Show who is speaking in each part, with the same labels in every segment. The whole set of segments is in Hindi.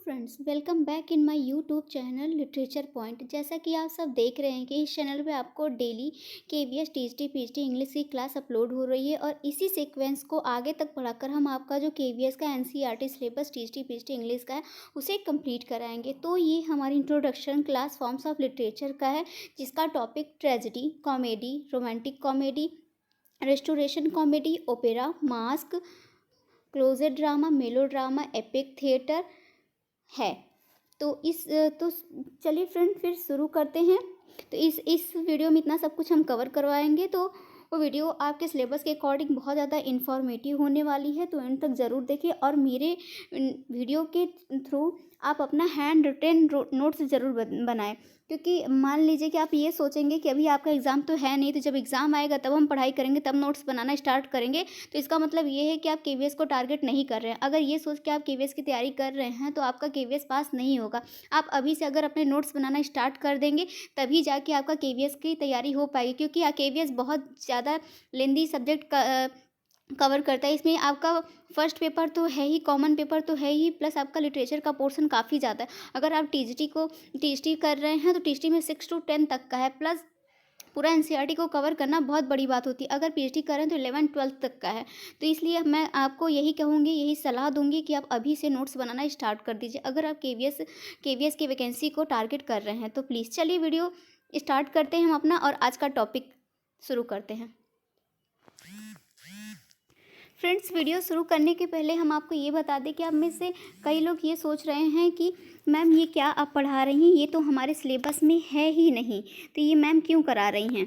Speaker 1: Friends, welcome back in my YouTube channel literature point. जैसा कि आप सब देख रहे हैं कि इस चैनल पे आपको daily KVS TST PhD English की क्लास अपलोड हो रही है और इसी सीक्वेंस को आगे तक बढ़ाकर हम आपका जो केवीएस का NCERT syllabus TST PhD English का है उसे कंप्लीट कराएंगे। तो ये हमारी introduction class forms of literature का है, जिसका topic tragedy, comedy, romantic comedy, restoration comedy, opera, mask, closet drama, मेलो ड्रामा, एपिक थिएटर है। तो चलिए फ्रेंड, फिर शुरू करते हैं। तो इस वीडियो में इतना सब कुछ हम कवर करवाएंगे, तो वो वीडियो आपके सिलेबस के अकॉर्डिंग बहुत ज़्यादा इन्फॉर्मेटिव होने वाली है। तो एंड तक ज़रूर देखिए और मेरे वीडियो के थ्रू आप अपना हैंड रिटेन नोट्स ज़रूर बनाएं, क्योंकि मान लीजिए कि आप ये सोचेंगे कि अभी आपका एग्ज़ाम तो है नहीं, तो जब एग्ज़ाम आएगा तब हम पढ़ाई करेंगे, तब नोट्स बनाना स्टार्ट करेंगे, तो इसका मतलब ये है कि आप केवीएस को टारगेट नहीं कर रहे हैं। अगर ये सोच के आप केवीएस की तैयारी कर रहे हैं तो आपका केवीएस पास नहीं होगा। आप अभी से अगर अपने नोट्स बनाना स्टार्ट कर देंगे तभी जाके आपका केवीएस की तैयारी हो पाएगी, क्योंकि केवीएस बहुत ज़्यादा लेंदी सब्जेक्ट का कवर करता है। इसमें आपका फर्स्ट पेपर तो है ही, कॉमन पेपर तो है ही, प्लस आपका लिटरेचर का पोर्शन काफ़ी ज़्यादा है। अगर आप टीजीटी कर रहे हैं तो टीजीटी में 6 to 10 तक का है, प्लस पूरा एनसीईआरटी को कवर करना बहुत बड़ी बात होती है। अगर पीएचडी कर रहे हैं तो 11-12 तक का है। तो इसलिए मैं आपको यही कहूँगी, यही सलाह दूंगी कि आप अभी से नोट्स बनाना स्टार्ट कर दीजिए, अगर आप केवीएस की वैकेंसी को टारगेट कर रहे हैं तो प्लीज़। चलिए वीडियो स्टार्ट करते हैं हम अपना और आज का टॉपिक शुरू करते हैं। फ्रेंड्स, वीडियो शुरू करने के पहले हम आपको ये बता दें कि आप में से कई लोग ये सोच रहे हैं कि मैम ये क्या आप पढ़ा रही हैं, ये तो हमारे सिलेबस में है ही नहीं, तो ये मैम क्यों करा रही हैं।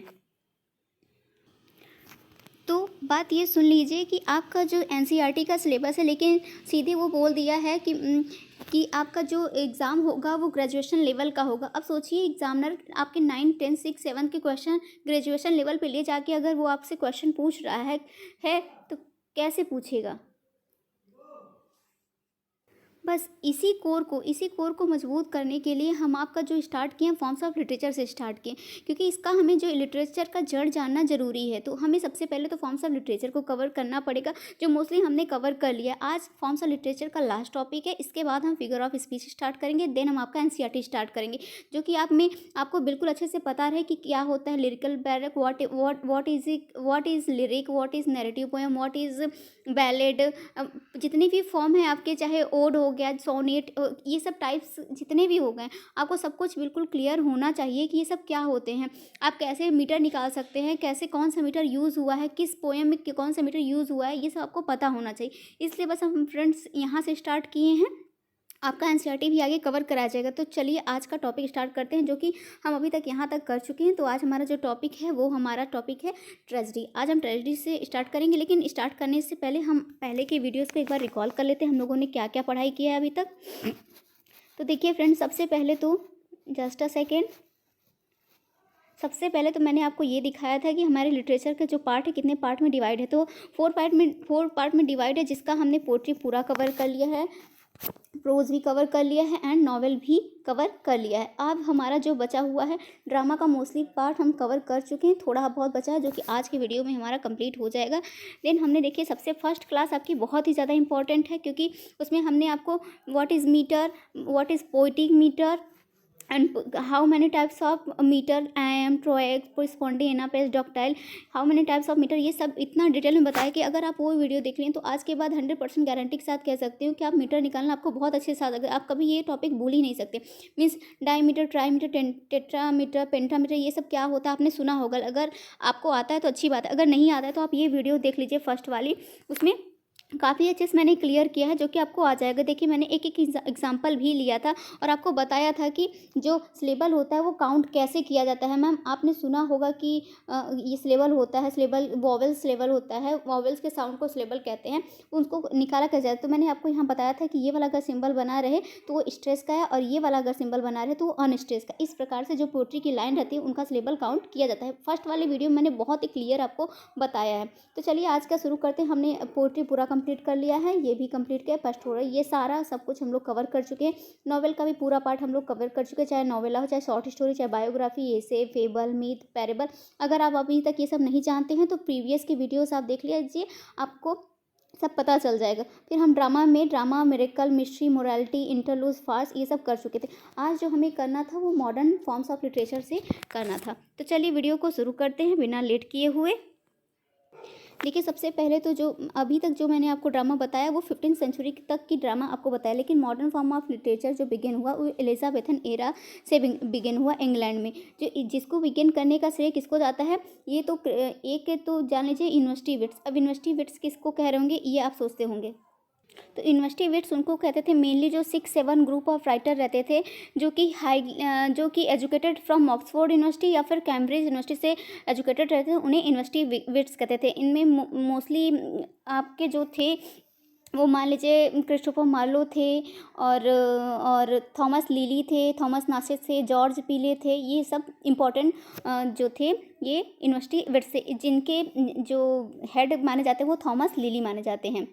Speaker 1: तो बात ये सुन लीजिए कि आपका जो एनसीईआरटी का सिलेबस है, लेकिन सीधे वो बोल दिया है कि आपका जो एग्ज़ाम होगा वो ग्रेजुएशन लेवल का होगा। अब सोचिए, एग्जामिनर आपके 9, 10, 6, 7 के क्वेश्चन ग्रेजुएशन लेवल पे ले जाके अगर वो आपसे क्वेश्चन पूछ रहा है तो कैसे पूछेगा। बस इसी कोर को मजबूत करने के लिए हम आपका जो स्टार्ट किए फॉर्म्स ऑफ लिटरेचर से स्टार्ट किए, क्योंकि इसका हमें जो लिटरेचर का जड़ जानना जरूरी है। तो हमें सबसे पहले तो फॉर्म्स ऑफ लिटरेचर को कवर करना पड़ेगा, जो मोस्टली हमने कवर कर लिया। आज फॉर्म्स ऑफ लिटरेचर का लास्ट टॉपिक है, इसके बाद हम फिगर ऑफ स्पीच स्टार्ट करेंगे, देन हम आपका एनसीईआरटी स्टार्ट करेंगे, जो कि आपको बिल्कुल अच्छे से पता रहे कि क्या होता है lyrical barrack, what is lyric, what is narrative poem, what is ballad, जितनी भी फॉर्म है आपके, चाहे ओड हो गया, सोनेट, ये सब टाइप्स जितने भी हो गए, आपको सब कुछ बिल्कुल क्लियर होना चाहिए कि ये सब क्या होते हैं। आप कैसे मीटर निकाल सकते हैं, कैसे कौन सा मीटर यूज़ हुआ है, किस पोएम में कौन सा मीटर यूज़ हुआ है, ये सब आपको पता होना चाहिए। इसलिए बस हम फ्रेंड्स यहाँ से स्टार्ट किए हैं, आपका एनसीईआरटी भी आगे कवर कराया जाएगा। तो चलिए आज का टॉपिक स्टार्ट करते हैं, जो कि हम अभी तक यहाँ तक कर चुके हैं। तो आज हमारा जो टॉपिक है वो हमारा टॉपिक है ट्रेजेडी। आज हम ट्रेजेडी से स्टार्ट करेंगे, लेकिन स्टार्ट करने से पहले हम पहले के वीडियोज़ को एक बार रिकॉल कर लेते हैं, हम लोगों ने क्या क्या पढ़ाई किया है अभी तक। तो देखिए फ्रेंड्स, सबसे पहले तो जस्ट अ सेकेंड, सबसे पहले तो मैंने आपको ये दिखाया था कि हमारे लिटरेचर के जो पार्ट है कितने पार्ट में डिवाइड है। तो 4 पार्ट में डिवाइड है, जिसका हमने पोट्री पूरा कवर कर लिया है, प्रोज भी कवर कर लिया है एंड नॉवेल भी कवर कर लिया है। अब हमारा जो बचा हुआ है ड्रामा का मोस्टली पार्ट हम कवर कर चुके हैं, थोड़ा बहुत बचा है जो कि आज के वीडियो में हमारा कंप्लीट हो जाएगा। देन हमने देखिए सबसे फर्स्ट क्लास आपकी बहुत ही ज़्यादा इंपॉर्टेंट है, क्योंकि उसमें हमने आपको what is meter, what is poetic meter and how many types of meter, iamb, trochees, corresponding, anapest, dactyl, how many types of meter, ये सब इतना डिटेल में बताया कि अगर आप वो वीडियो देख लें तो आज के बाद 100% गारंटी के साथ कह सकते हो कि आप मीटर निकालना आपको बहुत अच्छे से आता है। आप कभी ये टॉपिक भूल ही नहीं सकते। मीन्स डायमीटर, ट्राईमीटर, टेट्रामीटर, पेंटामीटर, ये सब क्या होता है आपने सुना होगा। अगर आपको आता है तो अच्छी बात है, अगर नहीं आता है तो आप ये वीडियो देख लीजिए फर्स्ट वाली, उसमें काफ़ी अच्छे से मैंने क्लियर किया है, जो कि आपको आ जाएगा। देखिए मैंने एक एक एग्जांपल भी लिया था और आपको बताया था कि जो सिलेबल होता है वो काउंट कैसे किया जाता है। मैम आपने सुना होगा कि ये सिलेबल होता है, सिलेबल वॉवेल सिलेबल होता है, वॉवेल्स के साउंड को सिलेबल कहते हैं, उनको निकाला कैसे जाता है। तो मैंने आपको यहाँ बताया था कि ये वाला अगर सिंबल बना रहे तो वो स्ट्रेस का है, और ये वाला अगर सिंबल बना रहे तो वो अनस्ट्रेस का। इस प्रकार से जो पोट्री की लाइन रहती है उनका सिलेबल काउंट किया जाता है। फर्स्ट वाले वीडियो में मैंने बहुत ही क्लियर आपको बताया है। तो चलिए आज का शुरू करते हैं। हमने पोट्री पूरा कंप्लीट कर लिया है, ये भी कंप्लीट किया, फर्स्ट हो रहा है, ये सारा सब कुछ हम लोग कवर कर चुके हैं। नॉवेल का भी पूरा पार्ट हम लोग कवर कर चुके हैं, चाहे नॉवेला हो, चाहे शॉर्ट स्टोरी, चाहे बायोग्राफी, एसे, फेबल, मीथ, पैरेबल। अगर आप अभी तक ये सब नहीं जानते हैं तो प्रीवियस की वीडियोस आप देख लीजिए, आपको सब पता चल जाएगा। फिर हम ड्रामा में drama, miracle, mystery, morality, interlude, farce ये सब कर चुके थे। आज जो हमें करना था वो मॉडर्न फॉर्म्स ऑफ लिटरेचर से करना था। तो चलिए वीडियो को शुरू करते हैं बिना लेट किए हुए। देखिए, सबसे पहले तो जो अभी तक जो मैंने आपको ड्रामा बताया वो 15th सेंचुरी तक की ड्रामा आपको बताया, लेकिन मॉडर्न फॉर्म ऑफ लिटरेचर जो बिगिन हुआ वो एलिजाबेथन एरा से बिगिन हुआ इंग्लैंड में। जो जिसको बिगिन करने का श्रेय किसको जाता है, ये तो एक तो जान लीजिए यूनिवर्सिटी विट्स। अब यूनिवर्सिटी विट्स किसको कह रहे होंगे, ये आप सोचते होंगे। तो यूनिवर्सिटी विट्स उनको कहते थे मेनली जो 6-7 ग्रुप ऑफ राइटर रहते थे जो कि एजुकेटेड फ्रॉम ऑक्सफोर्ड यूनिवर्सिटी या फिर कैम्ब्रिज यूनिवर्सिटी से एजुकेटेड रहते थे, उन्हें यूनिवर्सिटी विट्स कहते थे। इनमें मोस्टली आपके जो थे वो मान लीजिए क्रिस्टोफर मार्लो थे और थॉमस लीली थे, थॉमस नासेस थे, जॉर्ज पीले थे। ये सब इम्पोर्टेंट जो थे ये यूनिवर्सिटी विट्स से, जिनके जो हेड माने जाते हैं वो थॉमस लीली माने जाते हैं।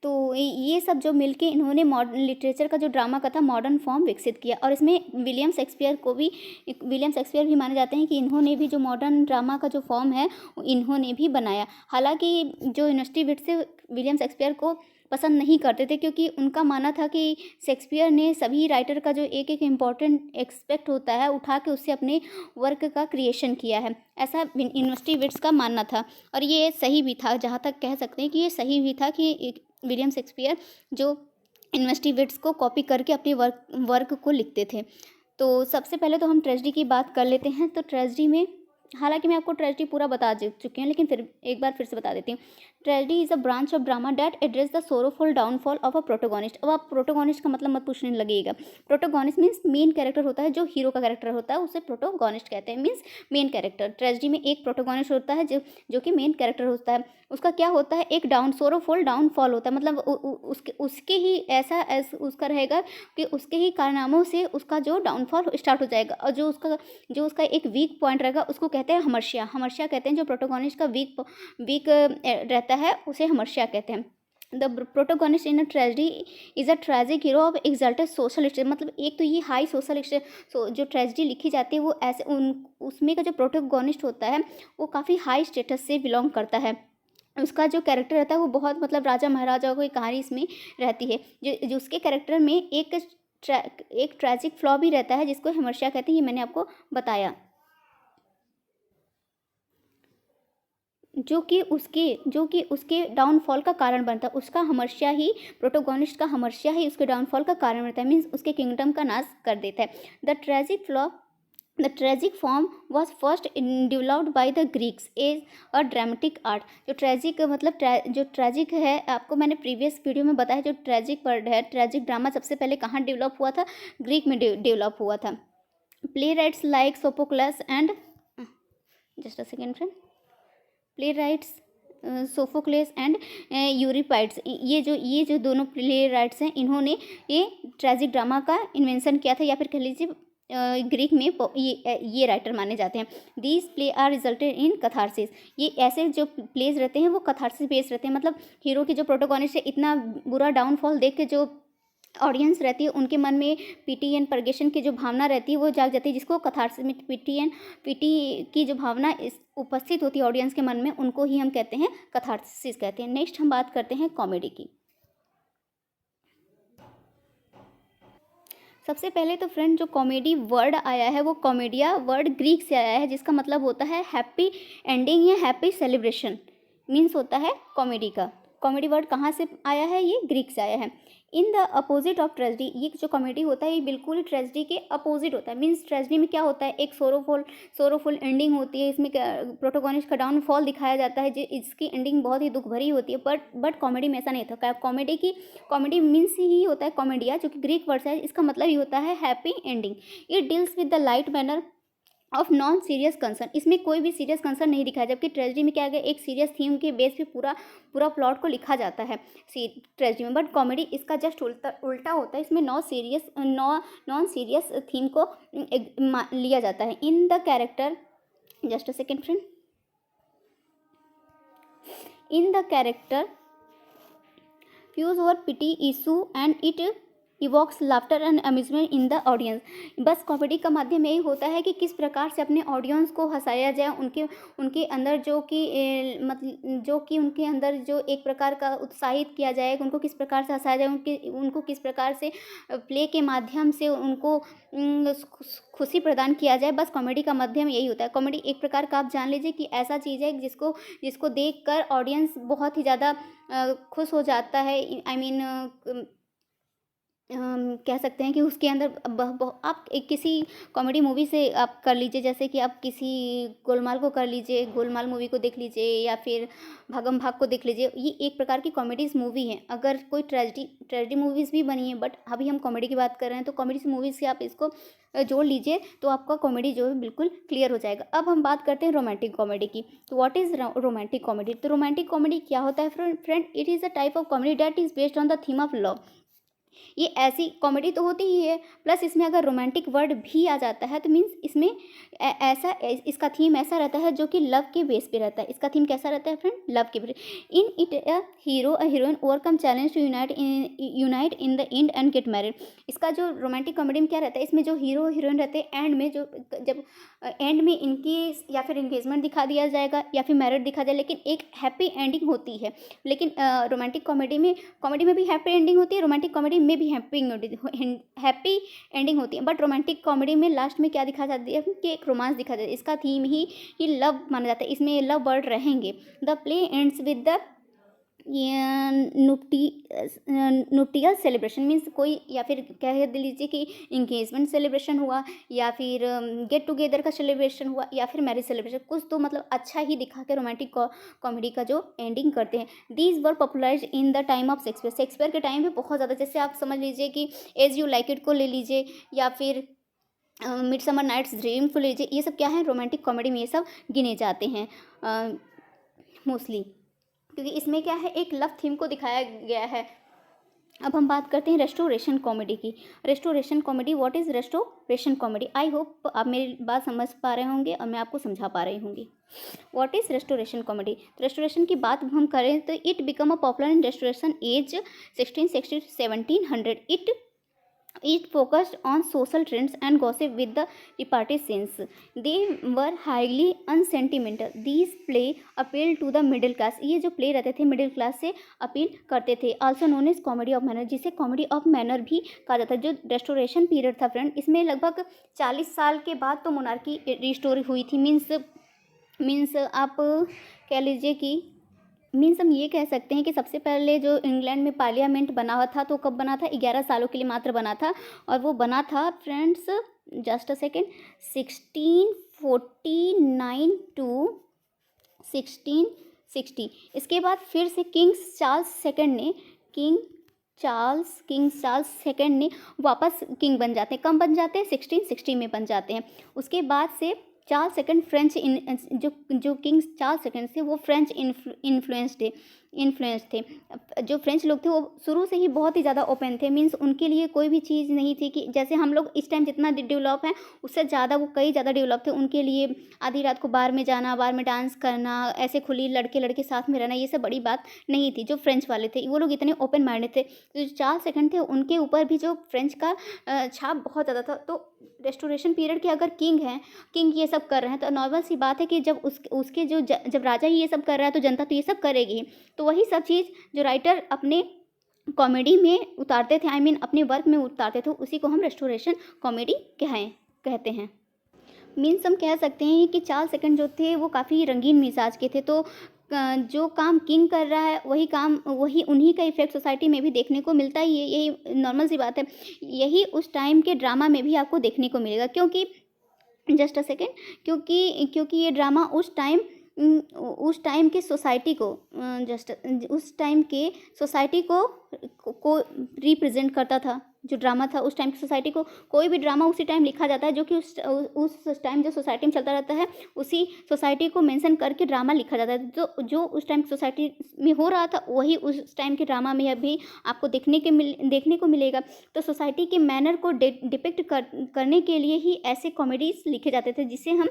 Speaker 1: तो ये सब जो मिलके इन्होंने मॉडर्न लिटरेचर का जो ड्रामा का था मॉडर्न फॉर्म विकसित किया। और इसमें विलियम शेक्सपियर भी माने जाते हैं कि इन्होंने भी जो मॉडर्न ड्रामा का जो फॉर्म है इन्होंने भी बनाया। हालांकि जो यूनिवर्सिटी विट से विलियम शेक्सपियर को पसंद नहीं करते थे, क्योंकि उनका मानना था कि शेक्सपियर ने सभी राइटर का जो एक एक इम्पॉर्टेंट एक्सपेक्ट होता है उठा के उससे अपने वर्क का क्रिएशन किया है, ऐसा यूनिवर्सिटी विट्स का मानना था। और ये सही भी था, जहाँ तक कह सकते हैं कि ये सही भी था कि विलियम शेक्सपियर जो यूनिवर्सिटी विट्स को कॉपी करके अपने वर्क को लिखते थे। तो सबसे पहले तो हम ट्रेजेडी की बात कर लेते हैं। तो ट्रेजेडी में, हालांकि मैं आपको ट्रेजेडी पूरा बता चुकी हूँ, लेकिन एक बार फिर से बता देती हूँ। Tragedy is a branch of drama that address the sorrowful downfall of a protagonist. अब आप प्रोटोगोनिस्ट का मतलब मत पूछने लगेगा। प्रोटोगोनिस्ट मीन्स मेन कैरेक्टर होता है, जो हीरो का कैरेक्टर होता है उसे प्रोटोगोनिस्ट कहते हैं, मीन्स मेन कैरेक्टर। ट्रेजेडी में एक प्रोटोगोनिस्ट होता है जो कि मेन कैरेक्टर होता है। उसका क्या होता है, एक सोरोफुल डाउनफॉल होता है, मतलब उसके ही ऐसा उसका रहेगा कि उसके ही कारनामों से उसका जो डाउनफॉल स्टार्ट हो जाएगा। और जो उसका एक वीक पॉइंट रहेगा उसको कहते हैं हमर्शिया। हमर्शिया कहते हैं जो प्रोटोगोनिस्ट का वीक रहता है उसे हमर्शिया कहते हैं। The protagonist in a tragedy is a tragic hero of exalted social status. मतलब एक तो ये हाई सोशल जो ट्रेजेडी लिखी जाती है वो ऐसे उसमें का जो प्रोटोगोनिस्ट होता है वो काफ़ी हाई स्टेटस से बिलोंग करता है। उसका जो कैरेक्टर रहता है वो बहुत मतलब राजा महाराजाओं की कहानी इसमें रहती है। जो उसके कैरेक्टर में एक ट्रेजिक फ्लॉ भी रहता है जिसको हमर्शिया कहते हैं, ये मैंने आपको बताया। जो कि उसके डाउनफॉल का कारण बनता है। उसका हमर्शिया ही, प्रोटोगोनिस्ट का हमर्शिया ही उसके डाउनफॉल का कारण बनता है, मीन्स उसके किंगडम का नाश कर देता है। The tragic form was first developed by the Greeks as a dramatic art. जो ट्रेजिक मतलब जो ट्रेजिक है, आपको मैंने प्रीवियस वीडियो में बताया, जो ट्रेजिक वर्ड है, ट्रेजिक ड्रामा सबसे पहले कहाँ डेवलप हुआ था, ग्रीक में डेवलप हुआ था। Playwrights like Sophocles and just a second friend playwrights Sophocles and Euripides, ये जो दोनों प्ले राइट्स हैं, इन्होंने ये ट्रेजिक ड्रामा का इन्वेंशन किया था, या फिर कह लीजिए ग्रीक में ये राइटर माने जाते हैं। These play are resulted in catharsis. ये ऐसे जो प्लेज रहते हैं वो कथारसिस बेस्ड रहते हैं, मतलब हीरो की जो प्रोटोगोनिस्ट है इतना बुरा डाउनफॉल देख के जो ऑडियंस रहती है उनके मन में पीटी एंड परगेशन की जो भावना रहती है वो जाग जाती है, जिसको कथारसिस में पीटी की जो भावना उपस्थित होती है ऑडियंस के मन में, उनको ही हम कहते हैं कथारसिस कहते हैं। नेक्स्ट हम बात करते हैं कॉमेडी की। सबसे पहले तो फ्रेंड जो कॉमेडी वर्ड आया है वो कॉमेडिया वर्ड ग्रीक से आया है, जिसका मतलब होता है हैप्पी एंडिंग या हैप्पी सेलिब्रेशन मीन्स होता है कॉमेडी का। कॉमेडी वर्ड कहाँ से आया है, ये ग्रीक से आया है। In the opposite of tragedy, ये जो कॉमेडी होता है ये बिल्कुल ही ट्रेजेडी के अपोजिट होता है। मीन्स ट्रेजेडी में क्या होता है, एक सोरोफुल एंडिंग होती है, इसमें प्रोटोगोनिस्ट का डाउनफॉल दिखाया जाता है, इसकी एंडिंग बहुत ही दुख भरी होती है। बट कॉमेडी में ऐसा नहीं था। कॉमेडी मीन्स ही होता है कॉमेडिया, जो कि ग्रीक वर्ड है, इसका मतलब ही होता है happy ending. It deals with the light manner of non serious concern. इसमें कोई भी सीरियस कंसर्न नहीं दिखाया, जबकि ट्रेजेडी में क्या है, एक सीरियस थीम के बेस पे पूरा प्लॉट को लिखा जाता है ट्रेजेडी में। बट कॉमेडी इसका जस्ट उल्टा होता है, इसमें नॉन सीरियस थीम को लिया जाता है। In the character just a second friend in the character use over pity issue and it evokes laughter and amusement in the audience. बस कॉमेडी का माध्यम यही होता है कि किस प्रकार से अपने ऑडियंस को हंसाया जाए, उनके उनके अंदर मतलब जो कि उनके अंदर जो एक प्रकार का उत्साहित किया जाए, उनको किस प्रकार से हंसाया जाए, उनको किस प्रकार से प्ले के माध्यम से उनको खुशी प्रदान किया जाए। बस कॉमेडी का माध्यम यही होता है। कॉमेडी एक प्रकार का आप जान लीजिए कि ऐसा चीज़ है जिसको जिसको देख कर ऑडियंस बहुत ही ज़्यादा खुश हो जाता है। आई मीन कह सकते हैं कि उसके अंदर आप एक किसी कॉमेडी मूवी से आप कर लीजिए, जैसे कि आप किसी गोलमाल को कर लीजिए, गोलमाल मूवी को देख लीजिए, या फिर भागम भाग को देख लीजिए। ये एक प्रकार की कॉमेडीज मूवी है। अगर कोई ट्रेजिडी मूवीज़ भी बनी है, बट अभी हम कॉमेडी की बात कर रहे हैं, तो कॉमेडी मूवीज़ से आप इसको जोड़ लीजिए तो आपका कॉमेडी जो है बिल्कुल क्लियर हो जाएगा। अब हम बात करते हैं रोमांटिक कॉमेडी की। तो व्हाट इज़ रोमांटिक कॉमेडी? तो रोमांटिक कॉमेडी क्या होता है friend? It is a type of comedy that is based on the theme of love. ये ऐसी कॉमेडी तो होती ही है, प्लस इसमें अगर रोमांटिक वर्ड भी आ जाता है तो मीन्स इसमें इसका थीम ऐसा रहता है जो कि लव के बेस पे रहता है। इसका थीम कैसा रहता है फ्रेंड? लव के बेस। In it a heroine overcome challenge to unite in the end and get married. इसका जो रोमांटिक कॉमेडी में क्या रहता है, इसमें जो हीरो हीरोइन रहते हैं, एंड में जब एंड में इनकी या फिर इंगेजमेंट दिखा दिया जाएगा या फिर मैरिड दिखा जाए, लेकिन एक हैप्पी एंडिंग होती है। लेकिन रोमांटिक कॉमेडी में भी हैप्पी एंडिंग होती है, रोमांटिक कॉमेडी में भी हैप्पी एंडिंग होती है। बट रोमांटिक कॉमेडी में लास्ट में क्या दिखा जाती है कि एक रोमांस दिखा जाता है। इसका थीम ही लव माना जाता है, इसमें लव वर्ड रहेंगे। The play ends with the nuptial celebration, means कोई या फिर कह लीजिए कि इंगेजमेंट सेलिब्रेशन हुआ, या फिर गेट टुगेदर का सेलिब्रेशन हुआ, या फिर मैरिज सेलिब्रेशन। कुछ तो मतलब अच्छा ही दिखा के रोमांटिक कॉमेडी का जो एंडिंग करते हैं। These were popularised in the time of Shakespeare के टाइम पे बहुत ज़्यादा। जैसे आप समझ लीजिए कि एज यू लाइक इट को ले लीजिए, या फिर मिडसमर नाइट्स ड्रीम को ले लीजिए। ये सब क्या है, रोमांटिक कॉमेडी में ये सब गिने जाते हैं मोस्टली, क्योंकि इसमें क्या है, एक लव थीम को दिखाया गया है। अब हम बात करते हैं रेस्टोरेशन कॉमेडी की। Restoration comedy, what is restoration comedy? I hope आप मेरी बात समझ पा रहे होंगे और मैं आपको समझा पा रही होंगी। What is restoration comedy? तो रेस्टोरेशन की बात हम करें तो it become a popular in restoration age 1660 to 1700। It focused on social trends and gossip with the repartee scenes. They were highly unsentimental. These play appeal to the middle class. ये जो प्ले रहते थे मिडिल क्लास से अपील करते थे। Also known as comedy of manner, जिसे कॉमेडी ऑफ मैनर भी कहा जाता है। जो रेस्टोरेशन पीरियड था फ्रेंड, इसमें लगभग 40 साल के बाद तो मोनार्की रिस्टोर हुई थी। मीन्स आप कह लीजिए कि मीन्स हम ये कह सकते हैं कि सबसे पहले जो इंग्लैंड में पार्लियामेंट बना हुआ था, तो कब बना था? 11 सालों के लिए मात्र बना था। और वो बना था friends, just a second, 1649 to 1660। इसके बाद फिर से किंग चार्ल्स सेकंड ने वापस किंग बन जाते हैं। कब बन जाते हैं? 1660 में बन जाते हैं। उसके बाद से चार्ल्स सेकंड फ्रेंच जो किंग चार्ल्स सेकंड थे वो फ्रेंच इन्फ्लुएंस थे। जो फ्रेंच लोग थे वो शुरू से ही बहुत ही ज़्यादा ओपन थे। मीन्स उनके लिए कोई भी चीज़ नहीं थी कि जैसे हम लोग इस टाइम जितना डेवलप हैं उससे ज़्यादा वो कई ज़्यादा डेवलप थे। उनके लिए आधी रात को बार में जाना, बार में डांस करना, ऐसे खुली लड़के साथ में रहना, ये सब बड़ी बात नहीं थी। जो फ्रेंच वाले थे वो लोग इतने ओपन माइंडेड थे। तो जो चार्ल्स सेकंड थे उनके ऊपर भी जो फ्रेंच का छाप बहुत ज़्यादा था। तो रेस्टोरेशन पीरियड के अगर किंग ये सब कर रहे हैं तो नॉर्मल सी बात है कि जब उसके जब राजा ही ये सब कर रहा है तो जनता तो ये सब करेगी। तो वही सब चीज़ जो राइटर अपने कॉमेडी में उतारते थे, आई मीन अपने वर्क में उतारते थे, उसी को हम रेस्टोरेशन कॉमेडी कहते हैं। मीन्स हम कह सकते हैं कि चार्ल्स सेकंड जो थे वो काफ़ी रंगीन मिजाज के थे। तो जो काम किंग कर रहा है वही उन्हीं का इफेक्ट सोसाइटी में भी देखने को मिलता ही है। यही नॉर्मल सी बात है। यही उस टाइम के ड्रामा में भी आपको देखने को मिलेगा, क्योंकि जस्ट अ सेकेंड, क्योंकि ये ड्रामा उस टाइम के सोसाइटी को रिप्रेजेंट करता था। जो ड्रामा था उस टाइम की सोसाइटी को, कोई भी ड्रामा उसी टाइम लिखा जाता है जो कि उस टाइम जो सोसाइटी में चलता रहता है उसी सोसाइटी को मेंशन करके ड्रामा लिखा जाता है। तो जो उस टाइम की सोसाइटी में हो रहा था वही उस टाइम के ड्रामा में अभी आपको देखने को मिलेगा। तो सोसाइटी के मैनर को डिपिक्ट करने के लिए ही ऐसे कॉमेडीज लिखे जाते थे, जिसे हम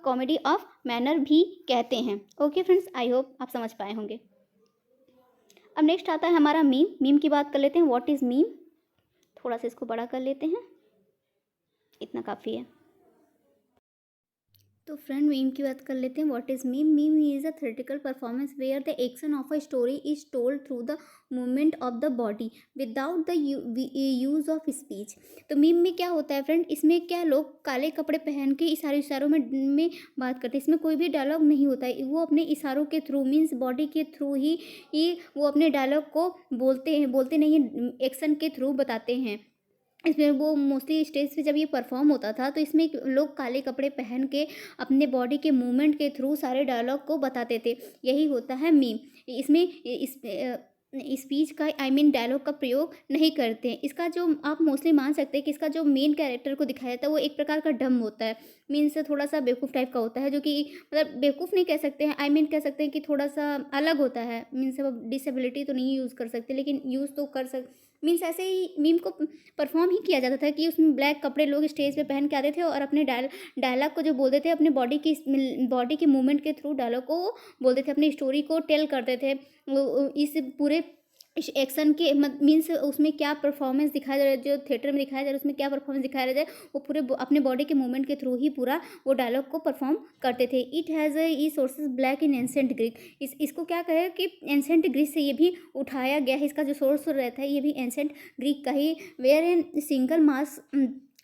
Speaker 1: कॉमेडी ऑफ मैनर भी कहते हैं। ओके फ्रेंड्स, आई होप आप समझ पाए होंगे। अब नेक्स्ट आता है हमारा मीम की बात कर लेते हैं। What is meme? थोड़ा सा इसको बड़ा कर लेते हैं, इतना काफ़ी है। तो फ्रेंड मीम की बात कर लेते हैं। What is mime? Mime is a theoretical performance where the action of a story is told through the movement of the body without the use of speech. तो मीम में क्या होता है फ्रेंड, इसमें क्या लोग काले कपड़े पहन के इशारों में बात करते हैं। इसमें कोई भी डायलॉग नहीं होता है, वो अपने इशारों के थ्रू मीन्स बॉडी के थ्रू ही वो अपने डायलॉग को बोलते नहीं हैं, एक्शन के थ्रू बताते हैं। इसमें वो मोस्टली स्टेज पे जब ये परफॉर्म होता था तो इसमें लोग काले कपड़े पहन के अपने बॉडी के मूवमेंट के थ्रू सारे डायलॉग को बताते थे। यही होता है मीम। इसमें स्पीच का डायलॉग का प्रयोग नहीं करते हैं। इसका जो आप मोस्टली मान सकते हैं कि इसका जो मेन कैरेक्टर को दिखाया जाता है वो एक प्रकार का डम होता है, मीन्स थोड़ा सा बेवकूफ़ टाइप का होता है, जो कि मतलब बेवकूफ़ नहीं कह सकते हैं, कह सकते हैं कि थोड़ा सा अलग होता है। मीन्स अब डिसेबिलिटी तो नहीं यूज़ कर सकते, लेकिन यूज़ तो कर सक मीन्स ऐसे ही मीम को परफॉर्म ही किया जाता था कि उसमें ब्लैक कपड़े लोग स्टेज पे पहन के आते थे और अपने डायलॉग को जो बोलते थे अपने बॉडी के मूवमेंट के थ्रू डायलॉग को बोलते थे, अपनी स्टोरी को टेल करते थे। इस पूरे एक्शन के मीन्स उसमें क्या परफॉर्मेंस दिखाया जा रहा है, जो थिएटर में दिखाया जा रहा है उसमें क्या परफॉर्मेंस दिखाया जा रहा है, वो पूरे अपने बॉडी के मूवमेंट के थ्रू ही पूरा वो डायलॉग को परफॉर्म करते थे। It has E sources black in ancient Greek. इसको क्या कहे कि एंसेंट ग्रीक से ये भी उठाया गया है, इसका जो सोर्स रहता है ये भी एंसेंट ग्रीक का ही। Where an single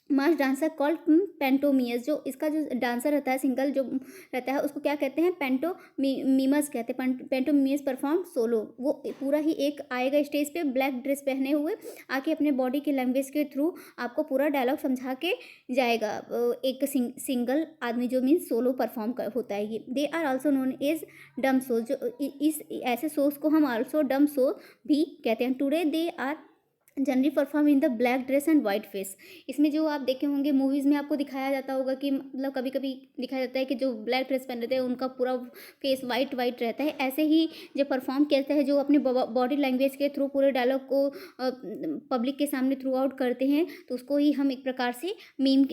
Speaker 1: mass dancer called pantomimus. जो इसका जो डांसर रहता है सिंगल जो रहता है उसको क्या कहते हैं, पेंटोमीमस कहते हैं। पेंटोमियस परफॉर्म सोलो। वो पूरा ही एक आएगा स्टेज पे ब्लैक ड्रेस पहने हुए, आके अपने बॉडी के लैंग्वेज के थ्रू आपको पूरा डायलॉग समझा के जाएगा। एक सिंगल आदमी जो मीन्स सोलो परफॉर्म होता है ये। They are also known as dumb show. जो इस ऐसे शोज को हम ऑल्सो डम शो भी कहते हैं। Today they are generally perform in the black dress and white face. इसमें जो आप देखे होंगे मूवीज़ में आपको दिखाया जाता होगा कि मतलब कभी कभी दिखाया जाता है कि जो ब्लैक ड्रेस पहन रहते हैं उनका पूरा फेस वाइट रहता है। ऐसे ही जो परफॉर्म करते हैं, जो अपने बॉडी लैंग्वेज के थ्रू पूरे डायलॉग को पब्लिक के सामने थ्रू आउट करते हैं, तो उसको ही हम एक प्रकार से मीम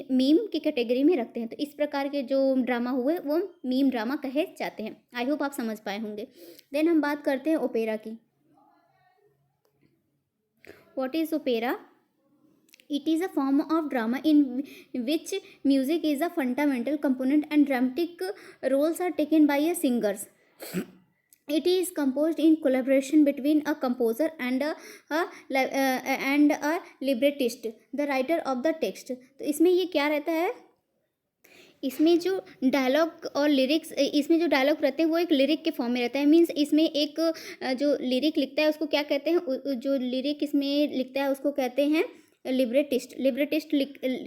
Speaker 1: की कैटेगरी में रखते हैं। तो इस प्रकार के जो ड्रामा हुए वो मीम ड्रामा कहे जाते हैं। आई होप आप समझ पाए होंगे। देन हम बात करते हैं ओपेरा की। What is opera? It is a form of drama in which music is a fundamental component and dramatic roles are taken by a singers. It is composed in collaboration between a composer and a librettist, the writer of the text. तो इसमें ये क्या रहता है, इसमें जो डायलॉग और लिरिक्स, इसमें जो डायलॉग रहते हैं वो एक लिरिक के फॉर्म में रहता है। मीन्स इसमें एक जो लिरिक लिखता है उसको क्या कहते हैं, जो लिरिक इसमें लिखता है उसको कहते हैं लिब्रेटिस्ट।